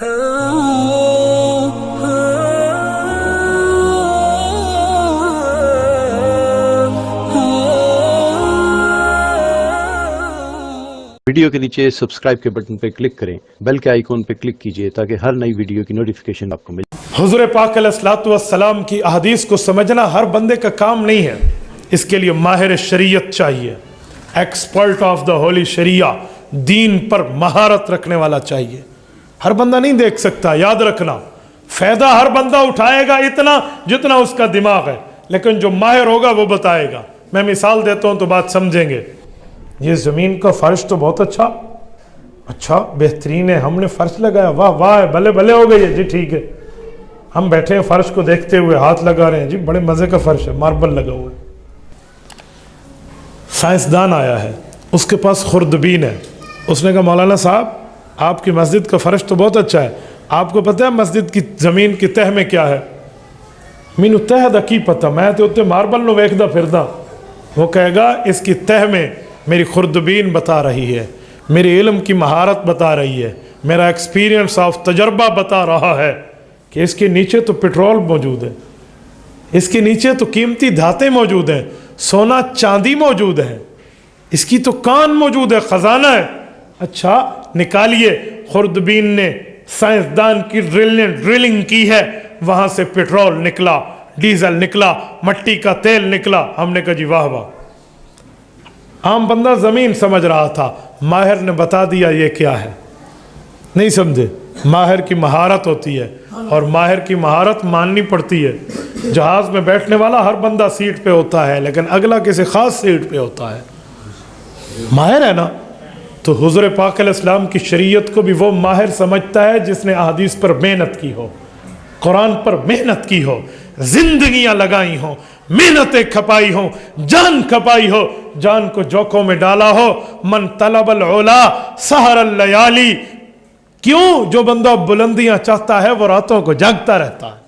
Video کے نیچے subscribe کے بٹن پہ کلک کریں، بیل کے آئیکن پہ کلک کیجئے تاکہ ہر نئی ویڈیو کی نوٹیفیکیشن آپ کو ملے۔ حضور پاک علیہ الصلوۃ والسلام کی احادیث کو سمجھنا ہر بندے کا کام نہیں ہے، اس کے لیے ماہر شریعت چاہیے، ایکسپرٹ آف دا ہولی شریعہ، دین پر مہارت رکھنے والا چاہیے۔ ہر بندہ نہیں دیکھ سکتا، یاد رکھنا، فائدہ ہر بندہ اٹھائے گا اتنا جتنا اس کا دماغ ہے، لیکن جو ماہر ہوگا وہ بتائے گا۔ میں مثال دیتا ہوں تو بات سمجھیں گے۔ یہ زمین کا فرش تو بہت اچھا بہترین ہے، ہم نے فرش لگایا، واہ واہ بھلے بھلے ہو گئی ہے جی، ٹھیک ہے۔ ہم بیٹھے ہیں فرش کو دیکھتے ہوئے، ہاتھ لگا رہے ہیں جی، بڑے مزے کا فرش ہے، ماربل لگا ہوا ہے۔ سائنسدان آیا ہے، اس کے پاس خوردبین ہے، اس نے کہا مولانا صاحب آپ کی مسجد کا فرش تو بہت اچھا ہے، آپ کو پتہ ہے مسجد کی زمین کی تہ میں کیا ہے؟ مینو تہ دا کی پتہ، میں تو اتنے ماربل نو ویکھدا پھردا۔ وہ کہے گا اس کی تہ میں میری خوردبین بتا رہی ہے، میری علم کی مہارت بتا رہی ہے، میرا ایکسپیرینس آف تجربہ بتا رہا ہے کہ اس کے نیچے تو پٹرول موجود ہے، اس کے نیچے تو قیمتی دھاتیں موجود ہیں، سونا چاندی موجود ہے، اس کی تو کان موجود ہے، خزانہ ہے۔ اچھا نکالیے، خوردبین نے سائنسدان کی ڈرلنگ کی ہے، وہاں سے پٹرول نکلا، ڈیزل نکلا، مٹی کا تیل نکلا۔ ہم نے کہا جی واہ واہ۔ عام بندہ زمین سمجھ رہا تھا، ماہر نے بتا دیا یہ کیا ہے۔ نہیں سمجھے؟ ماہر کی مہارت ہوتی ہے، اور ماہر کی مہارت ماننی پڑتی ہے۔ جہاز میں بیٹھنے والا ہر بندہ سیٹ پہ ہوتا ہے، لیکن اگلا کسی خاص سیٹ پہ ہوتا ہے۔ ماہر ہے نا، تو حضور پاک علیہ السلام کی شریعت کو بھی وہ ماہر سمجھتا ہے جس نے احادیث پر محنت کی ہو، قرآن پر محنت کی ہو، زندگیاں لگائی ہوں، محنتیں کھپائی ہوں، جان کھپائی ہو، جان کو جوکوں میں ڈالا ہو۔ من طلب العلا سحر اللیالی، کیوں؟ جو بندہ بلندیاں چاہتا ہے وہ راتوں کو جاگتا رہتا ہے۔